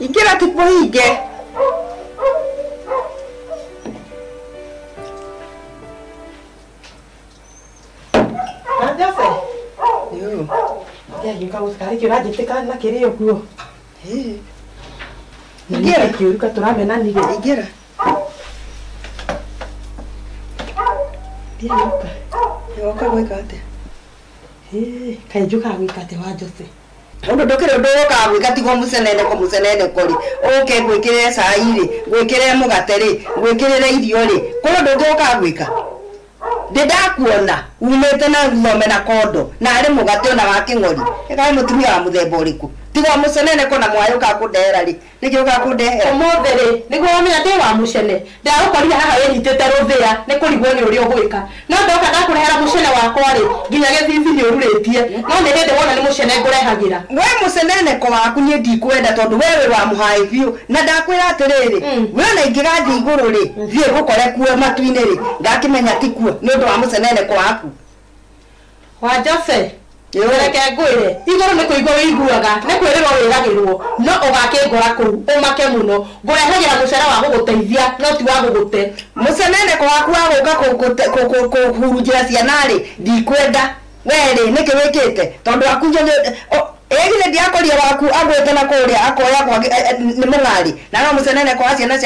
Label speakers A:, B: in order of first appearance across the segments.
A: Ingĩra tipo hinge.
B: Jose.
A: Yo.
B: Ya yuka uskari kira jiteka na kiri yokuo.
A: Ingĩra
B: kiuruka turamena nige.
A: Ingĩra.
B: Dia yuka.
A: Yoka gwĩka atĩa?
B: Kajuka gwĩka atĩa wa Jose.
A: Undu ndukire undu woka gwika tigo mucenene ko mucenene kori oke gwikire cai ri gwikire mugate ri gwikire irio ri kono ndu woka gwika ndidakuona umete na thome na kondo na ari mugate ona wa kingori ekae mutumia wa muthemba uriku tigo mucenene ko na mwayuka kundehera ri nikiuka kundehera
B: Omothere nigo wamenya ndi wa mucene ndagukorire haha wĩnyitĩte rũthĩa nĩ kũrigwo nĩ ũrĩa ũgwĩka no ndoka ndakũrehera mucene wakwa rĩ nginya gĩthithi nĩ ũrũrĩtie no nĩ hĩndĩ wona nĩ mucene ngũrehagĩra
A: we mucenene ko waku nĩ ndikwenda tondu wewe wa muhai biũ na ndakwĩra atĩrĩrĩ we na ingĩgathi igũrũ rĩ thiĩ gũkore kuo matu-inĩ rĩ ngakĩmenya ti kuo nĩ ũndũ wa mucenene ko waku
B: wa Jose reke ngwĩre igũrũ nĩ kũigua wĩiguaga nĩ kwĩrĩrwo wĩragĩrwo no ũgakĩngora kũu ũmake mũno ngũrehagĩra mũcere wa gũgũteithia no ti wa gũgũte
A: mucenene ko waku agũka kũhurunjĩra ciana rĩ ndikwenda we rĩ nĩkĩ wĩkĩte tondu waku egire ndiakoria waku agwĩte na kũrĩa akoya kwa nĩ mũng'ari na no mucenene kwa ciana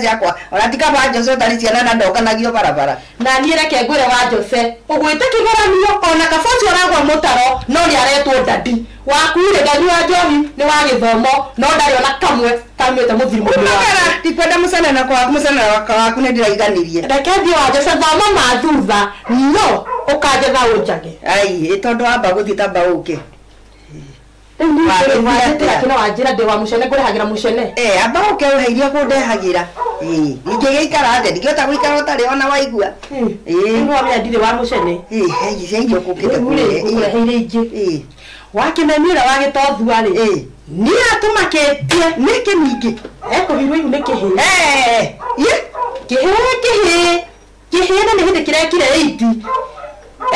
A: ciakwa ona tikaba Jose tari ciana na ndokanagio barabara
B: na niĩ reke ngwĩre wa Jose ũgwĩte kĩgeranio ona kaboci ũragwa mũtaro no nĩ aretwo dadi waku rĩ dadi wa njohi nĩ wa gĩthomo no ndarĩ ona kamwe kamwĩte mũthiri mũndũ
A: ndikwenda mucenene kwa waku nĩ ndĩraiganirie
B: reke thiĩ wa Jose thoma ma thutha no ũkanjetha ũnjage
A: ai tondu wamba gũthiĩ tamba ũke
B: kina wajira ndi wa mucene ngurehagĩra mucene
A: amba uke uheirie kundehagira ingĩgĩikara thĩ ndingĩhota gũikara ũtarĩ ona waigua
B: nĩ wamenya ndirĩ wa mucene
A: heirie ũkũkĩte
B: kũreheire ingĩ wakĩmenyera wagĩtothua rĩ niĩ atũmakĩtie
A: nĩkĩ ningĩ
B: ekũhirwo ihu nĩ kĩhĩ na nĩ hĩndĩ kĩrekire 8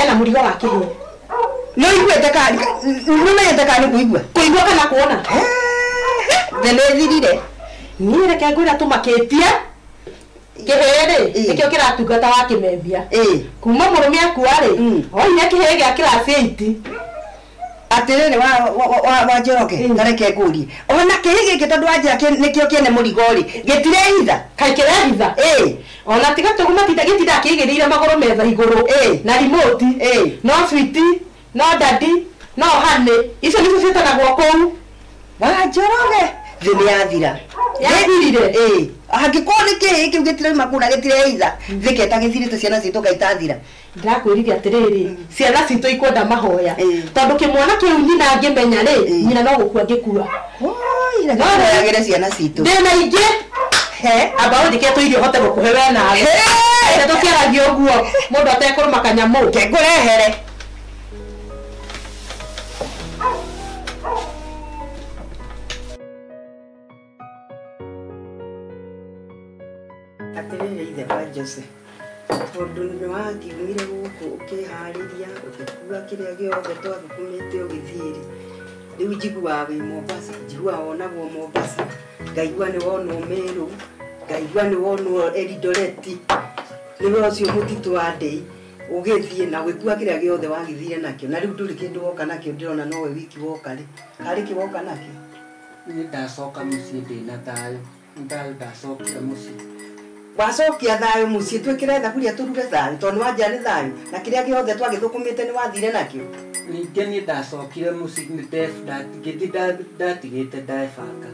B: ena mũrigo wa kĩhĩ
A: no iguĩte kana nĩmenyete kana nĩ
B: kũigua kana kuona
A: thĩ nĩ thirire
B: niĩ reke ngwĩra tũmakĩtie kĩhĩ-rĩ nĩkĩo kĩratungata wa kĩmembia kuma mũrũme akua rĩ oire kĩhĩ gĩa class 8
A: atĩrĩrĩ wa Njoroge tareke ngũrie ona kĩhĩ gĩkĩ tondũ wanjĩra nĩkĩo kĩene mũrigo rĩ gĩtirehitha
B: kaĩ kĩrehitha ona tiga tũguma gĩtinda kĩigĩrĩire magũrũ metha igũrũ na remote no switi no dadi no hane icio nĩcio ciĩtanagwo kũu
A: wa Njoroge thĩ nĩ yathira
B: yathirire
A: angĩkorwo nĩ kĩhĩ kĩu gĩtirauma kuna gĩtirehitha thĩ keta gĩthirĩte ciana citũ gaitathira
B: ndakwĩrire atĩrĩrĩ ciana citũ ikwenda mahoya tondũ kĩmwana kĩu nyina angĩmenya rĩ nyina no gũkua ngĩkua
A: noyagĩre ciana citũ
B: ndĩna ingĩ amba ũnjĩkĩtwo irio hote gũkũhe we nawe tũciaragio ũguo mũndũ atekũrũma kanyamũ
A: ke ngũrehere atĩrĩrĩ ithe wa Jose tondu nĩ wakiumire gũkũ ũkĩharĩria ũgĩkua kĩrĩa gĩothe twathukumĩte ũgĩthiĩ rĩu njiguaga wĩ Mombasa njiguaga wonagwo Mombasa ngaigua nĩ wonwo Meru ngaigua nĩ wonwo Eldoret nĩwe ũcio mũtitũ wa Ndei ũgĩthiĩ na gwĩkua kĩrĩa gĩothe wagĩthire nakĩo na rĩu ndũrĩ kĩndũ woka nakĩo ndĩrona nowe wiki woka rĩ harĩ kĩ woka nakĩo
C: nĩ ndacoka mũciĩ ndĩna thayũ ndacokire mũciĩ
A: wacokia thayũ mũciĩ twĩkĩre thaburia tũruge thayũ tondũ wanja nĩ thayũ na kĩrĩa gĩothe twagĩthũkũmĩte nĩ wathire nakĩo
C: ningĩ nĩ ndacokire mũciĩ ndatigĩte ndebanga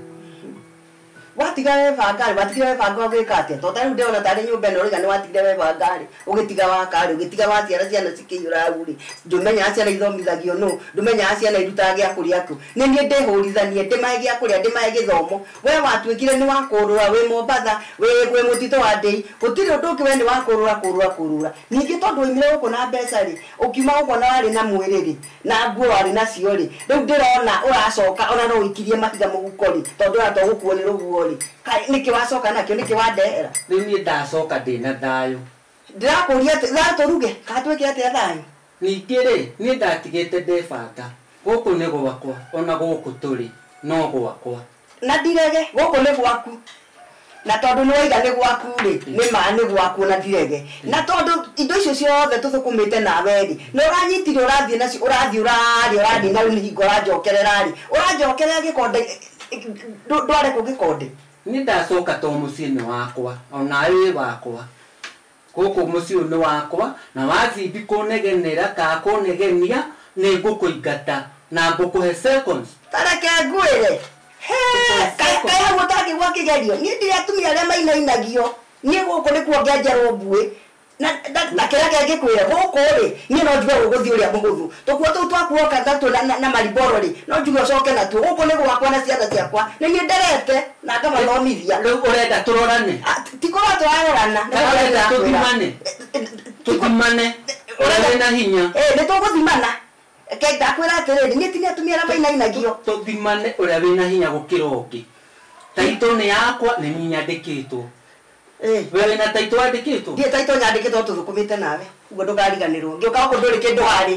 A: watiga webanga watigire webanga ũgĩka atĩa tondũ rĩu ndĩrona tarĩ nyũmba ĩno rĩga nĩ watigire webanga rĩ ũgĩtiga wakarĩ ũgĩtiga waciara ciana cikĩiyũra rĩ ndũmenyaga ciana ithomithagio nũ ndũmenyaga ciana irutaga gĩa kũrĩa kũ nĩ niĩ ndĩhũrithanie ndĩmahe gĩa kũrĩa ndĩmahe gĩthomo we watuĩkire nĩ wakũrũra wĩ Mombasa wĩ mũtitũ wa Ndei gũtirĩ ũndũ ũngĩ we nĩ wakũrũra ningĩ tondũ oimire gũkũ na mbeca rĩ ũkiuma gũkũ na warĩ na mwĩrĩ rĩ na nguo warĩ nacio rĩ rĩu ndĩrona ũracoka ona no ũikirie mahiga mũhuko rĩ tondũ ũratwa gũkuo nĩ rũhuo rĩ nĩkĩ wacoka nakĩo nĩkĩ wandehera
C: rĩu niĩ ndacoka ndĩna thayũ
A: ndĩrakũria tũruge katwĩke atĩa thayũ
C: ningĩ rĩ niĩ ndatigĩte ndebanga gũkũ nĩ gwakwa ona gũkũ tũrĩ no gwakwa
A: na ndirege goko nĩ gwaku na tondũ nĩ waiga nĩ gwaku rĩ nĩ ma nĩ gwaku na ndirege na tondũ indo icio ciothe tũthũkũmĩte nawe rĩ nĩ ũranyitire ũrathiĩ nacio ũrathiĩ ũrathiĩ na rĩu nĩ hingo ũranjokerera rĩ ũranjokerera gĩkonde ndware kũ gĩkonde
C: nĩ ndacoka to mũciĩ nĩ wakwa ona wĩ wakwa gũkũ mũciĩ nĩ wakwa na wathimbi kũnegenera ka kũnegenia nĩ ngũkũingata na ngũkũhe seconds
A: tareke ngwĩre kaya gũtangĩ gwa kĩgerio niĩ ndĩrĩ atumia arĩa mainainagio niĩ gũkũ nĩkuo ngĩanjarwo mbuĩ na kĩrĩa kĩngĩkwĩra gũkũ rĩ niĩ no njuge gũgũthiĩ ũrĩa mũhũthũ tũkuo tũu twakuoka tatũ na mariboro rĩ no njuge ũcoke natuo gũkũ nĩ gwakwa na ciana ciakwa nĩ niĩ nderete na ngamathomithia
C: rĩu ũrenda tũrorane
A: tikorwo tũrarorana
C: tũthimane ũrĩa wĩna hinya
A: nĩ tũgũthimana ndakwĩra atĩrĩrĩ niĩ ti nĩ atumia arĩa mainainagio
C: tũthimane ũrĩa wĩna hinya gũkĩra ũngĩ taitũ nĩ yakwa nĩ niĩ nyandĩkĩtwo we wĩna taitũ wandĩkĩtwo
A: ndiĩ taitũ nyandĩkĩtwo tũthũkũmĩte nawe ũguo ndũkariganĩrwo ngĩũka gũkũ ndũrĩ kĩndũ harĩ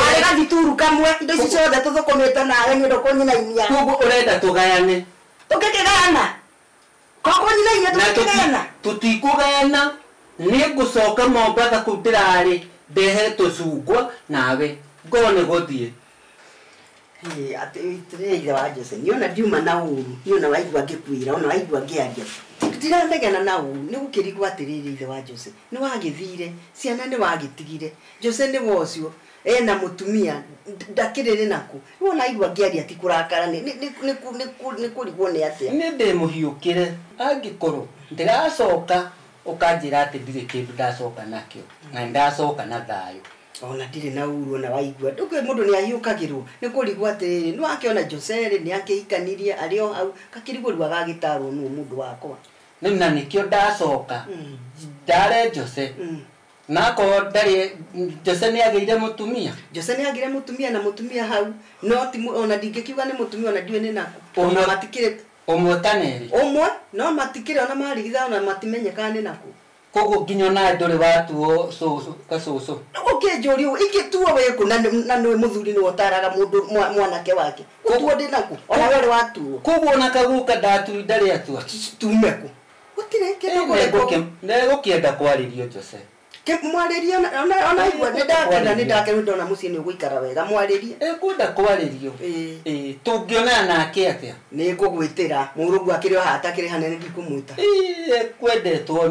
A: arĩ gathituru kamwe indo ici ciothe tũthũkũmĩte nawe nĩ ũndũ kũnyinainia
C: koguo ũrenda tũgayane
A: tũkĩkĩgayana kũnyinainia tũkĩkĩgayana
C: tũtikũgayana nĩ ngũcoka Mombatha kũu ndĩrarĩ ndehe tũcungwa nawe ngone gũthiĩ
A: atĩrĩire wa Jose niona ndiuma na ũru niona waigua ngĩkwĩra ona waigua ngĩaria ndiranegena na ũru nĩ gũkĩrigwo atĩrĩire ithe wa Jose nĩ wagĩthire ciana nĩ wagĩtigire Jose nĩ wocio ena mũtumia ndakĩrĩrĩ naku wona aigua ngĩaria ti kũrakara nĩ kũrigwo nĩ atĩa
C: nĩ ndĩmũhiũkĩre angĩkorwo ndĩracoka ũkanjĩra atĩ ndirĩ kĩndũ ndacoka nakĩo na ndacoka na thayũ
A: ona ndirĩ na uru ona waigua ndũkĩ mũndũ nĩ ahiũkagĩrwo nĩ kũrigwo atĩrĩrĩ nĩ wakĩona Jose nĩ akĩhikanirie arĩ o hau kakĩrigwo rĩu agagĩtarwo nũũ mũndũ wakwa
C: rĩu na nĩkĩo ndacoka ndare Jose nakorwo ndarĩ Jose nĩ agĩire mũtumia
A: Jose nĩ agĩire mũtumia na mũtumia hau no ona ndingĩkiuga nĩ mũtumia ona ndiũĩ nĩ naku ona matikĩrĩ
C: ũmwe kana erĩ
A: ũmwe no matikĩrĩ ona marigitha ona matimenyekaga nĩ naku
C: koguo nginya ona ndũrĩ watuo gacũcũ
A: ũkĩnjũria ingĩtuo wĩkũ na nĩ mũthuri nĩ wotaraga mũndũ mwanake wake ũtuo ndĩ naku ona we ũrĩ watuo
C: koguo ona kaguka ndatui ndarĩ atua
A: tume kũ gũtirĩ kĩndũ
C: nĩgũkĩenda kwarĩrio Jose
A: mwarĩrie ona igua nĩ ndakena ndona mũciĩ nĩ ũgũikara wega mwarĩrie
C: kwenda kwarĩrio tũngĩonana nake atĩa
A: nĩ ngũgwĩtĩra mũrũgu akĩrĩ o hata kĩrĩ hanene ndikũmwĩta
C: kwendetwo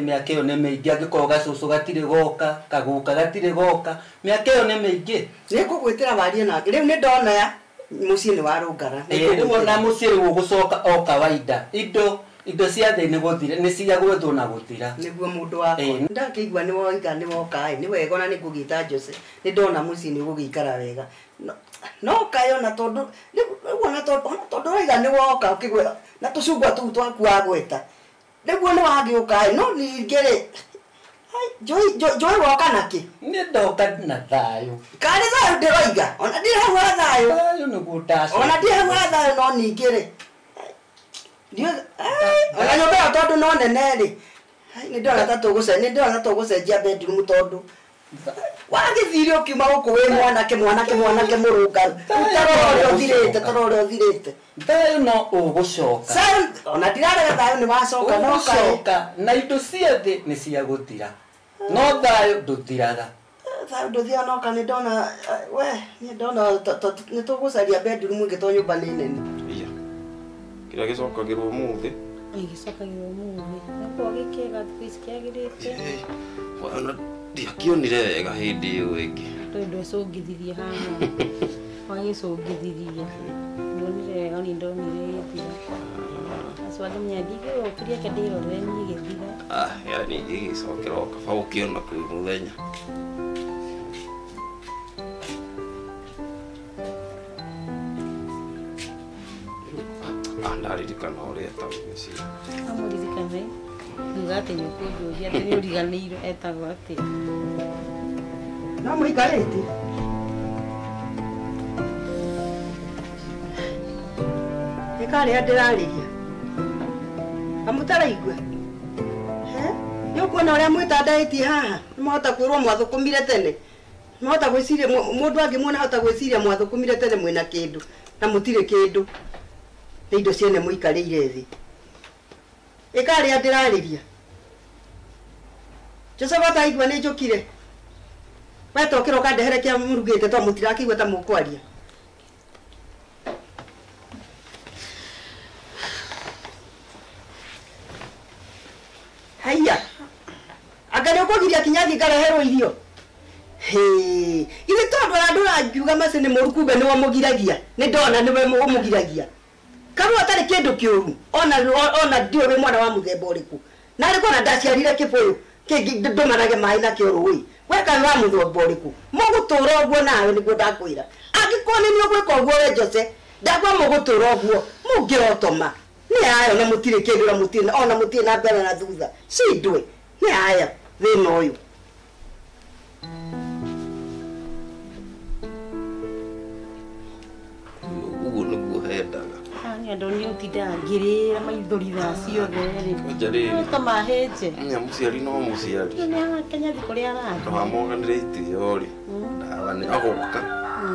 C: mĩaka ĩyo nĩ mĩingĩ angĩkorwo gacũcũ gatirĩ goka kaguka gatirĩ goka mĩaka ĩyo nĩ mĩingĩ
A: nĩ ngũgwĩtĩra warie nake rĩu nĩ ndona ya mũciĩ nĩ warũngara
C: rĩu ona mũciĩ rĩu ũgũcoka o kawaida indo cia thĩ nĩ gũthira nĩ cia gwethwo na gũthira
A: nĩguo mũndũ wakwa ndakĩigua nĩ woiga nĩ woka nĩ wega ona nĩ ngũgĩta Jose nĩ ndona mũciĩ nĩ ũgũgĩikara wega no kayo na tondũ ona tondũ woiga nĩ woka ũkĩgweta na tũcungwa tũu twaku wagweta nĩguo nĩ wagĩũka no ningĩ-rĩ Joy woka nakĩ
C: nĩ ndoka na thayũ
A: karĩ thayũ ndĩroiga ona ndĩ hau ha thayũ
C: nĩguo ndacoka
A: ona ndĩ hau ha thayũ no ningĩ-rĩ ona nyũmba ĩyo tondũ no nene-rĩ nĩ ndĩrona ta tũgũcenjia bedroom tondũ wagĩthire ũkiuma gũkũ wĩ mwanake mũrũngarũ toro ũrĩa ũthirĩte
C: thayũ no ũgũcoka
A: ona ndirarega thayũ nĩ wacoka no
C: ũgũcoka na indo cia thĩ nĩ cia gũthira no thayũ ndũthiraga
A: thayũ ndũthiraga no kana nĩ ndona nĩ ndona nĩ tũgũcaria bedroom ĩngĩ to nyũmba nĩ nene
D: kĩrĩa gĩcokagĩrwo ũmũthĩ
B: gĩcokagĩrwo ũmũthĩ nakuo gĩkĩega thikũ ici kĩagĩrĩte
D: ona ndiakĩonire wega hĩndĩ ĩyo ĩngĩ
B: tondũ ĩcũngithirie haha wagĩcũngithirie ndonire wega ni ndonire gĩthira acwage mnyandingĩ ũkĩria ke ndĩrorere niĩ gĩthira
D: yani gĩgĩcokera o kaba ũkĩona kwĩ mũthenya ndaririkana ũrĩa etagwo mĩciĩ
B: amũririkane nduga atĩ nĩ ũkũnjũria atĩ nĩ ũriganĩirwo etagwo atĩ
A: no mũikarĩte nĩ karĩa ndĩrarĩria amũtaraigua nĩ ũkuona ũrĩa mwĩtandaitie haha nĩ mahota kwĩrwo mwathũkũmire tene mahota gwĩciria mũndũ angĩ muona hota gwĩciria mwathũkũmire tene mwĩna kĩndũ na mũtirĩ kĩndũ nĩ indo ciene mũikarĩire thĩ ĩkarĩa ndĩrarĩria Joseph ataigua nĩ njũkire wetokĩra ũkandehere kĩa mũrugĩte to mũtirakĩigua ta mũkwaria haiya anga nĩ ũkũgiria kinyathi ngareherwo irio githĩ tondũ andũ rangiuga maci nĩ mũru kumbe nĩwe mũgiragia nĩ ndona nĩwe mũgiragia Kamu atarĩ kĩndũ kĩũru ona ndiũ wĩ mwana wa mũthemba ũrĩkũ na arĩ kona ndaciarire kĩbũyũ kĩngĩ ndũmanage maĩ na kĩoro weka wa mũthemba ũrĩkũ mũgũtũra ũguo nawe nĩguo ndakwĩra angĩkorwo nĩ niĩ ũgwĩka ũguo we Jose ndakwa mũgũtũra ũguo mũngĩrotoma nĩ ayo na mũtirĩ kĩndũ na mũtirĩ ona mũtirĩ na mbere na thutha cindwe nĩ aya thĩna ũyũ
D: Uguo nĩguo hendaga.
B: Andũ nĩ ũtinda ngĩrĩra maithori thaa ciothe rĩ.
D: Njarĩri.
B: Kamahĩnje.
D: Nya mũciari no mũciari.
B: Nĩ Kenya thikũ rĩa rathi.
D: Twamoganire itĩo rĩ. Ndawa nĩ agoka.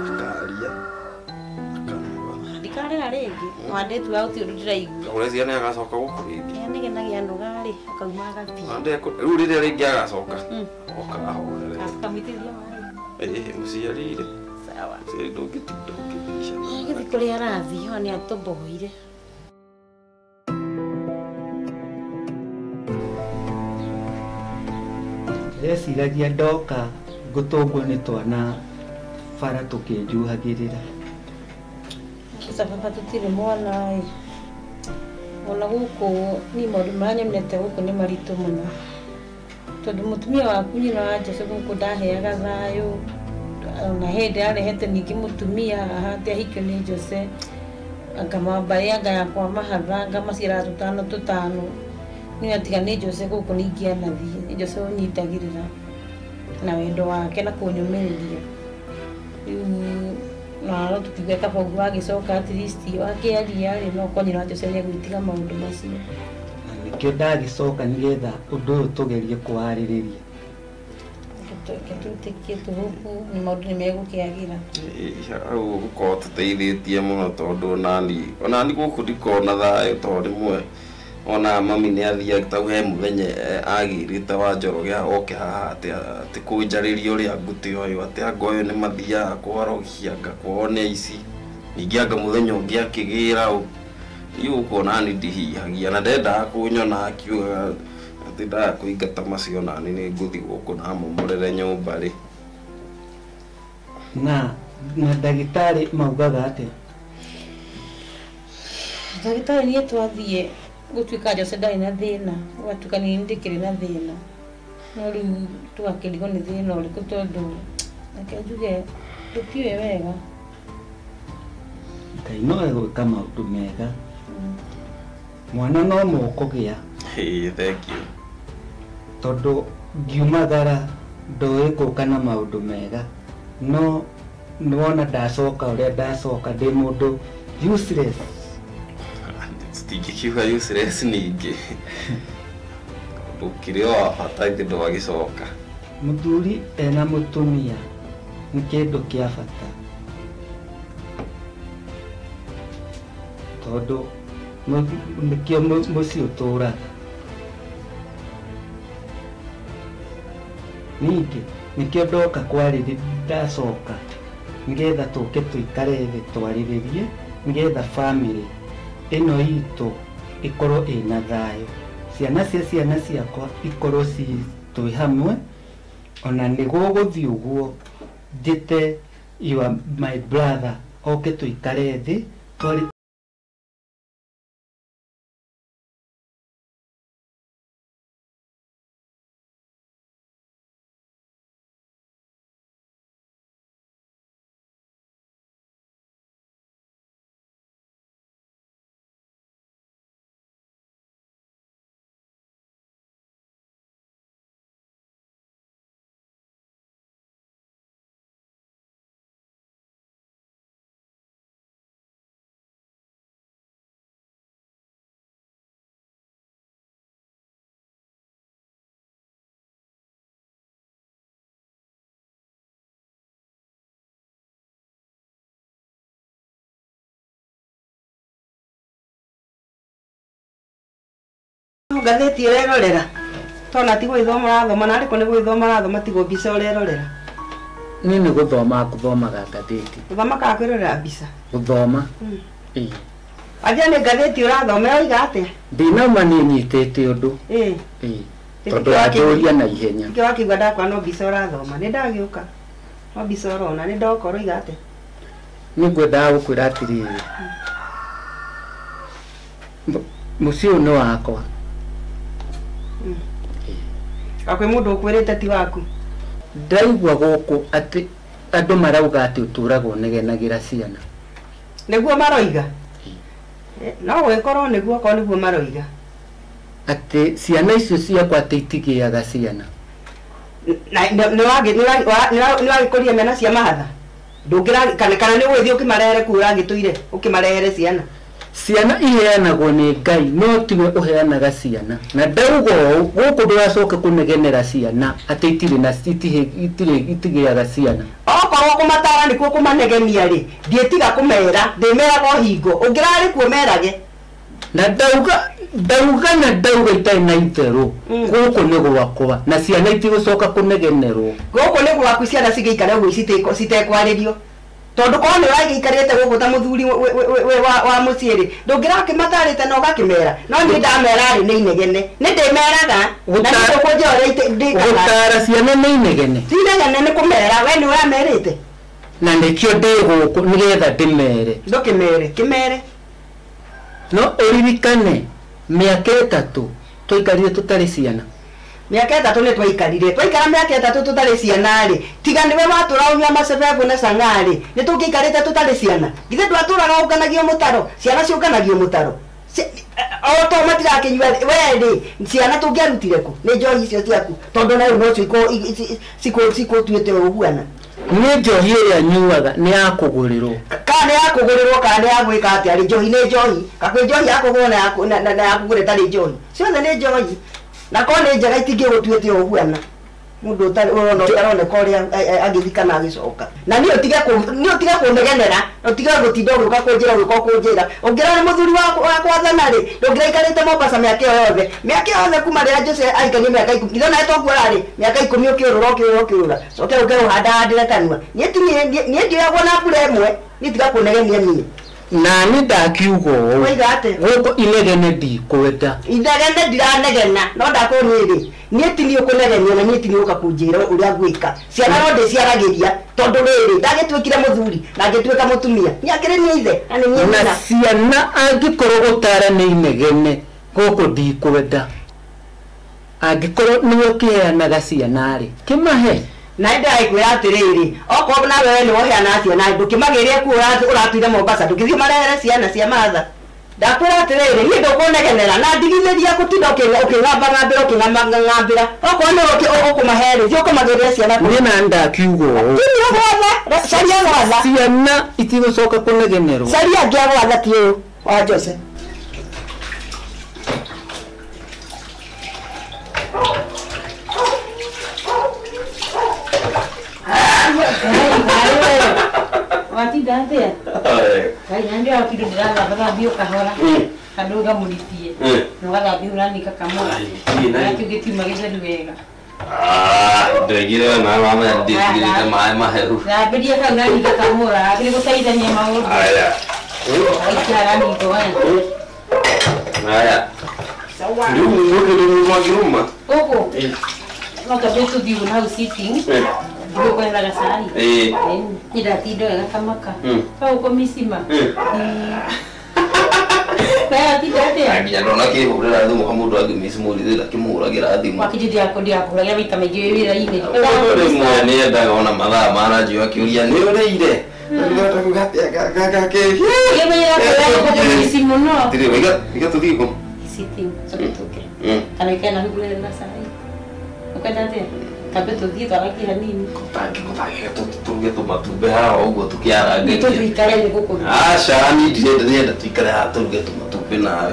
D: Akaria. Akamuga.
B: Ndikarĩra rĩngĩ. Wandĩtu wa ũthiũ ndĩraigua.
D: Ũrĩa ciana agacoka gũkũ rĩngĩ.
B: Nĩ gĩnagia nũga rĩ akauma agathi.
D: Andeko rĩu rĩrĩa rĩngĩ agacoka. Oka ahorere.
B: Akamitithia maĩ.
D: Mũciari rĩ.
B: Sawa.
D: Mũciari ndũngĩtinda ũkĩbica.
B: Thikũ rĩa rathi ho nĩ atũmboire.
E: Ndeciragia ndoka ngũtũngwo nĩ twana bara tũkĩnjuhagĩrĩra
B: Baba tũtirĩ mwana ona gũkũ nĩ maũndũ marĩa nyonete gũkũ nĩ maritũ mũno tondũ mũtumia waku nyina wa Jesũ gũkũ ndaheaga thayũ na hĩndĩ arehete ningĩ mũtumia ahate ahikio nĩ Jose ngamwambaria ngayakwa mahatha ngamaciara tũtano niĩ atiga nĩ Jose gũkũ nĩ ingĩanathiĩ nĩ Jose ũnyitagĩrĩra na wendo wake na kũnyũmĩrĩria rĩu na no tukiuga kaba ũguo agĩcoka at least wakĩaria rĩ no konyina wa Jose nĩ egwĩtiga maũndũ macio
E: na nĩkĩo ndagĩcoka nĩgetha ũndũ ũyũ tũgerie kũwarĩrĩria
B: Tutĩkie tũhũku nĩ maũndũ nĩ megũkĩagĩra
D: hau gũkorwo tũteithĩtie mũno tondũ onani gũkũ ndikona thayũ tondũ rĩmwe ona mami nĩ athiaga tau he mũthenya agĩrĩte wa Njoroge oke haha atĩ kũnjarĩria ũrĩa ngũtĩ ũyũ atĩ anga ũyũ nĩ mathiaga kũarogia ngakorwo nĩ aici ningĩ anga mũthenya ũngĩ akĩgĩra rĩu kuona nĩ ndihihagia na ndendaga kũnyona akiugaga atĩ ndaga kũingata macio nani nĩ ngũthi gũkũ na momorere nyũmba rĩ
E: na ndagĩtarĩ maugaga atĩa
B: ndagĩtarĩ niĩ twathiĩ gũtuĩka Jose ndarĩ na thĩna gwatuĩka nĩ ndĩkĩrĩ na thĩna no rĩu tũgakĩrigwo nĩ thĩna ũrĩkũ tondũ reke njuge tũtiũĩ wega
E: Ngai no egwĩka maũndũ mega mwana no mũkũgĩa
D: thank you
E: tondũ ngiumagara ndũĩ gũka na maũndũ mega no nĩwona ndacoka ũrĩa ndacoka ndĩ mũndũ useless
D: Stingikiuga useless ningĩ ũkĩrĩ o bata ithĩ ndwagĩcoka
E: mũthuri ena mũtumia nĩ kĩndũ kĩa bata tondũ nĩkĩo mũciĩ ũtũraga ningĩ nĩkĩo ndoka kwarĩrĩria ndacoka nĩgetha tũke tũikare thĩ twarĩrĩrie nĩgetha family ĩno itũ ĩkorwo ĩna thayũ ciana cia ciana ciakwa ikorwo twĩ hamwe ona nĩ gũgũthiĩ ũguo njĩte my brother oke tũikare thĩ
A: no gatheti urerorera tona ti gwithoma rathoma na ariko ni gwithoma rathoma tigo mbica urerorera
E: ni guthoma nguthomaga ngatheti
A: guthoma ka kwirorera mbica
E: guthoma
A: athia ni gatheti urathomera oiga atia
E: ndinama ni nyitete undu tondu aturia na ihenya
A: kä wakä igua ndakwa no mbica å rathoma nä ndagä å ka no mbica å rona nä ndokorwo iga atä
E: nä ngwendaga gå kwä ra atä rä må ciä å yå nä wakwa
A: gakwä må ndå å kwä rä te ti waku
E: ndaigua gå kå atä andå marauga atä å tå ragwo negenagä ra ciana
A: nä guo maroiga no gwä korwo nä guo okorwo nä guo maroiga
E: atä ciana icio ciakwa atä itigä aga ciana
A: nä wagä kå ria mena cia mahatha kana nä gwä thiä å kä marehere ku å ragä tå ire å kä marehere ciana
E: ciana iheanagwo nä Ngai no tiwe å heanaga ciana na ndauga å gå kå ndå racoke kå negenera ciana atä itigä aga ciana
A: okorwo kå matara nä kuo kå manegenia rä ndiä tiga kå mera ndä meraga o hingo å ngä rarä kuo merage
E: na ndauga na ndauga itarĩ na itherũ gũkũ nĩ gwakwa na ciana itigũcoka kũnegenerwo
A: gũkũ nĩ gwaku ciana cigĩikare ũguo citekwarĩrio tondũ korwo nĩ ũragĩikarĩte gũkũ ta mũthuri wa mũciĩ rĩ ndũngĩrakĩmatarĩte na ũgakĩmera no niĩ ndamera rĩ nĩ inegene nĩ ndĩmeraga na nĩtũkũnjia ũrĩa
E: gũtara ciana nĩ inegene
A: ti inegene nĩ kũmera we nĩ ũramerĩte
E: na nĩkĩo ndĩ gũkũ nĩgetha ndĩmere
A: ndũkĩmere kĩmere
E: no ũririkane mĩaka ĩtatũ twaikarire tũtarĩ ciana
A: mĩaka ĩtatũ nĩ twaikarire twaikara mĩaka ĩtatũ tũtarĩ ciana rĩ tiga nĩwe watũra ũnyua macebebu na cang'a rĩ nĩ tũngĩikarĩte tũtarĩ ciana githĩ ndwatũraga ũnganagio mũtaro ciana ciũnganagio mũtaro o to matirakĩnyua we rĩ ciana tũngĩarutire kũ nĩ njohi icio ciaku tondũ na rĩu no cikũtuĩte ũguana
E: nĩ njohi ĩrĩa nyuaga nĩ ya kũgũrĩrwo
A: kana ya kũgũrĩrwo kana ya gwĩka atĩa rĩ njohi nĩ njohi kakwĩ njohi ya kũgũrwo na ya kũgũrĩ tarĩ njohi ciothe nĩ njohi na korwo nĩ njega itingĩgũtuĩte ũguana mũndũ ũtaroneka ũrĩa agĩthika na agĩcoka na niĩ ũtige kũnegenera ũtige gũtinda ũgĩũka kũnjĩra ũgĩũka kũnjĩra ũngĩra nĩ mũthuri wa gwathana rĩ ndũngĩraikarĩte Mombasa mĩaka yothe kuma rĩrĩa Jose aikanie mĩaka 10 githĩ nawe twakuora rĩ mĩaka 10 ũkĩũrũra coke ũkĩũhandahandĩre kanua niĩ ndioyagwo na mbura ĩmwe niĩ tiga kũnegenia niĩ
E: na nĩ ndakiuga ũũ gũkũ inegene ndikwenda
A: inegene ndiranegena no ndakũria rĩ niĩ ti niĩ ũkũnegenia na niĩ ti niĩ ũka kũnjĩra ũrĩa ngwĩka ciana no ndĩciaragĩria tondũ rĩrĩ ndagĩtuĩkire mũthuri na ngĩtuĩka mũtumia niĩ akĩrĩ niĩ ithe na nĩ niĩ
E: na ciana angĩkorwo gũtara nĩ inegene gũkũ ndikwenda angĩkorwo nĩwe ũkĩheanaga ciana rĩ kĩmahe na ndĩrakwĩra atĩrĩrĩ okorwo na wewe nĩ woheana ciana ndũkĩmagĩrĩre kuo ũratuire Mombasa ndũkĩthiĩ marehere ciana cia mahatha ndakwĩra atĩrĩrĩ niĩ ndũkũnegenera na ndigithĩria gũtinda ũkĩng'ambang'ambĩra ũkĩng'ambang'ambĩra okorwo nĩ ũkũmahe rĩ thiĩ ũkũmagĩrĩre ciana niĩ na ndakiuga ũũ tiĩ gwatha caria gwatha ciana itigũcoka kũnegenerwo caria angĩ gwatha ti ũyũ wa Jose
B: watinda atia kai ndio akido ndiraga bathambio kahora kadoga mulitie no gathambio uranika kamora na kĩũgĩtima gĩtheru wega
D: ndegire na mama ndĩtigĩrĩte maĩ maheru
B: thambĩria kau nanika kamora agĩrĩ gũteithania maũndũ
D: aya
B: aikara niko
D: aya rĩu mũndũ mwagĩrũma
B: ũguo no kabe tũthiĩ na sitting ndio kwenda gasari ida tido gakamaka au komisima baya tidate
D: nginya ndona kĩhũrĩra thimũ ka mũndũ angĩmicimũrithĩra kĩmũhũragĩra thimũ
B: wakijithia kodi akũragia maita maingĩ wĩra-inĩ
D: rĩmwe nĩ endaga ona mathaa maranjio akĩũria nĩ ũrĩire iga tũthiĩ kũ
B: kana ikena hugurĩra gasari ũkwenda atĩa kabe tũthiĩ twaraki hanini
D: turuge tũmatumbĩ haha ũguo tũkĩarangagia
B: tũikare nĩ gũkũ
D: aca niĩ ndirenda tũikare haha tũruge tũmatumbĩ nawe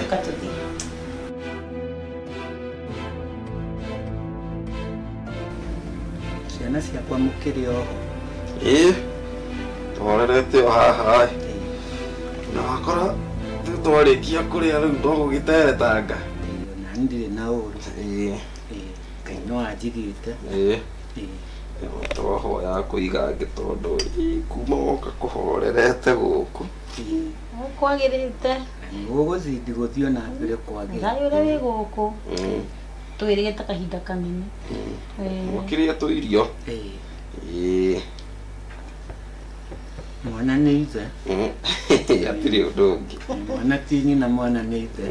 E: ciana ciakwa mũkĩrĩ oho
D: twarerete o haha na wakora twarĩkia kũrĩa rĩu no gũgĩteretanga
E: ndire na uru Ngai no anjigite
D: twahoya kũiga ngĩtondũ kuma woka kũhorerete gũkũ
B: kwagĩrĩte
E: gũgũcindi gũthiĩ na mbere kwagĩrĩte
B: ngai ũrĩa wĩ gũkũ twĩrĩgĩte kahinda kanene
D: mũkĩrĩa tũirio
E: mwana nĩ ithe
D: hatirĩ ũndũ ũngĩ
E: mwana ti nyina mwana nĩ ithe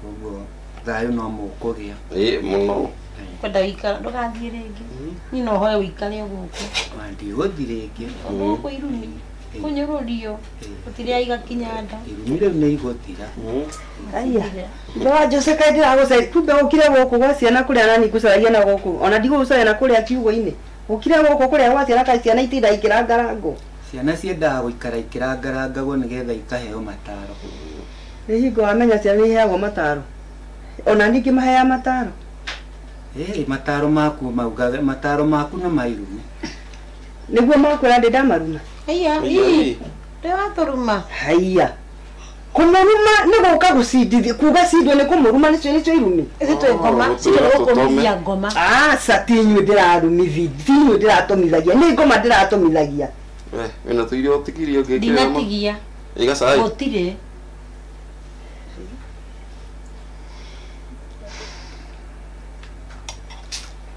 E: ũguo thayũ no mũkũgĩa
D: mũno
B: kwenda wĩikara ndũgathiĩ rĩngĩ niĩ no hoye wĩikare o gũkũ
E: ndigũthi rĩngĩ
B: gũkũ irumi kũnyũrũrio gũtirĩ aiga kinyanda
E: irumi rĩu nĩ igũthira
A: aya no Jose kaĩ ndĩragũcaria kumbe ũkire gũkũ gwa ciana kũrĩa nani ngũcaragia na gũkũ ona ndigũgũcaria na kũrĩa kiugo-inĩ ũkire gũkũ kũrĩa gwa ciana kaĩ ciana itinda ikĩrangarango
E: ciana ciendaga gũikara ikĩrangarangagwo nĩgetha ikaheo mataro
A: nĩ hingo wamenya ciana iheagwo mataro ona ningĩ mahea mataro
E: mataro maku maugaga mataro maku no mairumi
A: nĩguo makwĩra ndĩ ndamaruma
B: haiya ndĩ watũruma
A: haiya kũmũruma nĩ gũka gũcindithia kuga cindwo nĩ kũmũruma nĩcio irumi
B: ithuĩ twĩ ngoma citirĩ gũkũmithia ngoma
A: aca ti inyuĩ ndĩrarumithi ti inyuĩ ndĩratũmithagia nĩ ngoma ndĩratũmithagia
D: wĩna tũirio ũtigirio ngĩkĩra
B: ndinatigia
D: igacai
B: gũtirĩ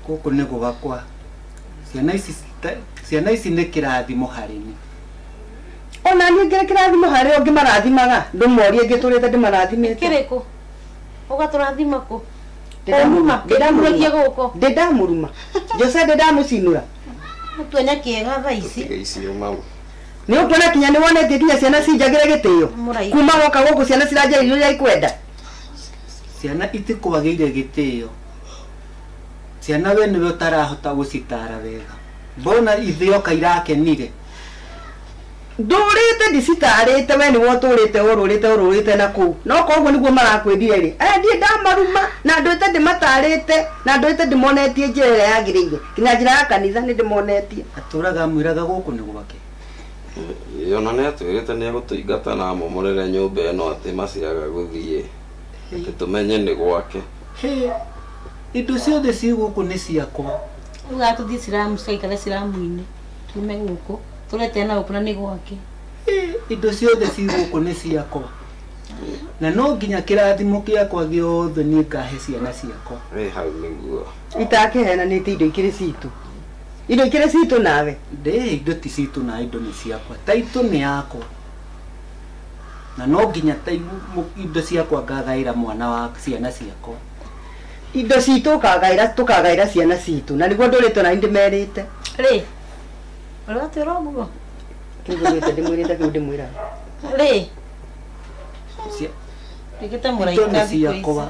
E: gũkũ nĩ gũgakwa ciana ici nĩ kĩrathimo harĩ niĩ
A: ona niĩ ngĩrĩ kĩrathimo harĩ o ngĩmarathimaga ndũmorie ngĩtũrĩte ndĩmarathimĩte
B: kĩrĩkũ ũgatũrathima kũ ndĩramũragia gũkũ
A: ndĩ ndamũruma Jose ndĩ ndamũcinũra
B: tuenya kĩega thaa ici
D: icio mama
A: nĩ ũkuona kinya nĩ wonetie nginya ciana cinjagĩre gĩtĩo kuma woka gũkũ ciana ciranjarĩrio iria ikwenda
E: ciana itikwagĩire gĩtĩo ciana we nĩwe ũtarahota gũcitara wega mbona ithe oka irakenire
A: ndũrĩte ndicitarĩte we nĩwe ũtũrĩte na kũu no koguo nĩguo marakwendire rĩ aya ndiĩ ndamaruma na ndũĩte ndĩmatarĩte na ndũĩte ndĩmonetie njĩra ĩrĩa yagĩrĩire nginya njĩra ya kanitha nĩ ndĩmonetie
E: atũraga mwĩraga gũkũ nĩ gwake
D: ona nĩ atwĩrĩte nĩ egũtũingata na amomorere nyũmba ĩno atĩ maciaga gũthiĩ atĩ tũmenye nĩ gwake
E: indo ciothe ci gũkũ nĩ ciakwa
B: uga tũthiĩ ciramu ciaikare ciramu-inĩ tume gũkũ tũrete na gũkũ na nĩ gwake
E: indo ciothe ci gũkũ nĩ ciakwa na no nginya kĩrathimo gĩakwa gĩothe niĩ ngahe ciana ciakwa
D: hau nĩguo
A: itakĩhenanĩte indo ikĩrĩ citũ nawe
E: indo ti citũ na indo nĩ ciakwa taitũ nĩ yakwa na no nginya indo ciakwa ngagaĩra mwana wa ciana ciakwa
A: indo citũ tũkagaĩra ciana citũ na nĩguo ndũrĩte na ndĩmerĩte
B: rĩ ũrĩ watwĩra ũguo
A: kĩngũrĩte ndĩmwĩrĩte kĩu ndĩmwĩraga
B: rĩ rĩgĩte mũraika
E: ciakwa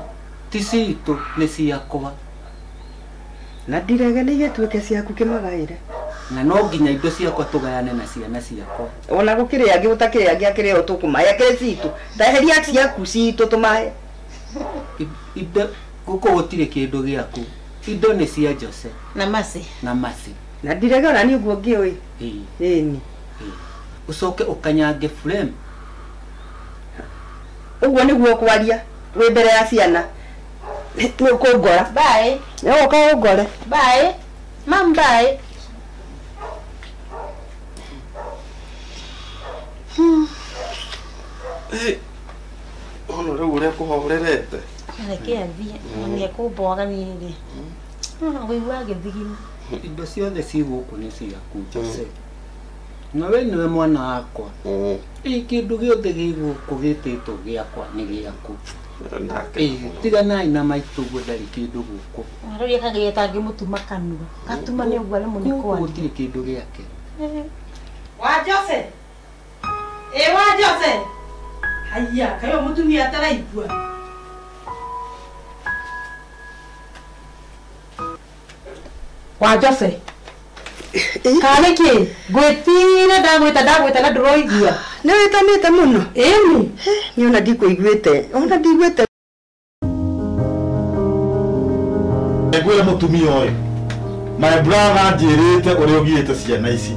E: ti citũ nĩ ciakwa
A: na ndiregeneire tuĩke ciaku kĩmagaĩre
E: na no nginya indo ciakwa tũgayane na ciana ciakwa
A: ona gũkĩrĩ angĩ gũtakĩrĩ angĩ akĩrĩ o tũkũmahe akĩrĩ citũ ndaheria ciaku citũ tũmahe
E: indo gũkũ gũtirĩ kĩndũ gĩaku indo nĩ cia Jose
B: na Masi
A: na ndirege ona niĩ ũguo ngĩũĩ ĩni
E: ũcoke ũkanyange frame
A: ũguo nĩguo kwaria wĩ mbere ya ciana nĩ ũkũngora
B: bye
A: nĩ ũka ũngore
B: bye mam bye
D: ona rĩu ũrĩa kũhorerete
B: reke athiĩ nĩ ekũmboaga niĩ rĩ wĩigua agĩthigina
E: indo ciothe ci gũkũ nĩ ciaku Jose na we nĩwe mwana wakwa kĩndũ gĩothe gĩ gũkũ gĩtĩtwo gĩakwa nĩ gĩaku tiganai na maitũguo ndarĩ kĩndũ gũkũ
B: rĩu kagĩe tangĩmũtuma kanua gatuma nĩ ũguo arĩ mũnĩ kwani
E: gũtirĩ kĩndũ gĩake
B: wa Jose wa Jose haiya kayo mũtumia ataraigua wa Jose kale ki gwetire ndagweta na ndũroigua
A: nĩ wĩtanĩte mũno
B: ĩni
A: niĩ ona ndikũiguĩte ona ndigwĩte
F: ngwĩre mũtumia ũyũ my brother njĩrĩte ũrĩa ũgiĩte ciana ici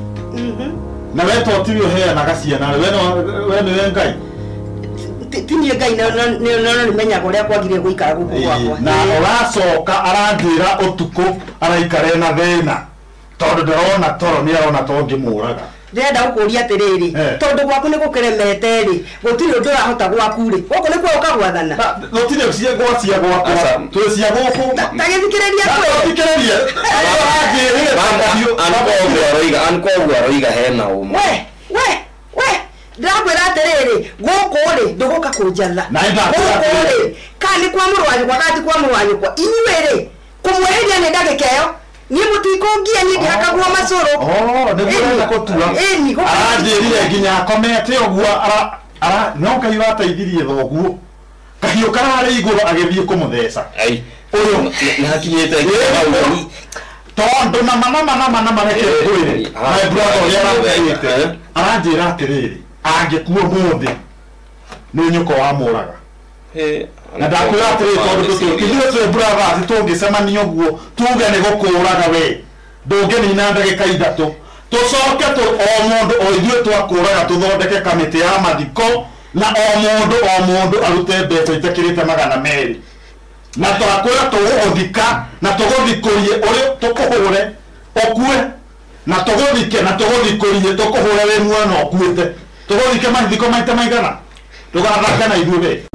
F: na we to tiwe heanaga ciana we nĩwe Ngai
A: tinie ngai no nimenyaga uria kwagire guikara guku gwakwa
F: na oracoka aranjira utuku araikare na thina tondu ndirona toro ni arona to ngimuraga
A: ndenda gukuria atiriri tondu gwaku ni gukiremete ri gutiri undu urahota gwaku ri guku ni kwa ukagwathana
F: gutiri cia gwacia gwakwa twi cia guku
A: tagithikiriria kwe
F: thikiriria
D: anko aroiga hena umwe
A: we ndakwira atiriri guku ri nduguka kunjatha guku ri kandi kwa murwanyu kwa kati kwa murwanyu kwa inyuire kumweheria ni ndagikeyo ni mutikongia ni ndihakagwa macoro
F: niguo kutua aranjirire nginya akomete ogwo no Ngai wateithirie thoguo kahiu karari iguru agithie kumutheca uyu
D: ni hakinyite
F: tondu na mana mareke ngwire my brother uria aranjirite aranjira atiriri angikuo muthi ni nyuko wa muraga na ndakwira atiriri tondu tutithiwe twe brothers tungicemania ogwo tuge ni gukuraga we ndungenina ndagika ithatu tucoke o mundu o ithuĩ twakũraga tuthondeke kamĩtĩ ya mathiko na o mundu arute mbeca itakĩrĩte 200 na twakwĩra tũgũgũthika na tũgũthikũrie ũrĩ tũkũhũre ũkue na tũgũthike na tũgũthikũrie tũkũhũre wĩ muoyo na ũkuĩte tũgũthike mathiko maita maigana tũgathaka na ithuĩ we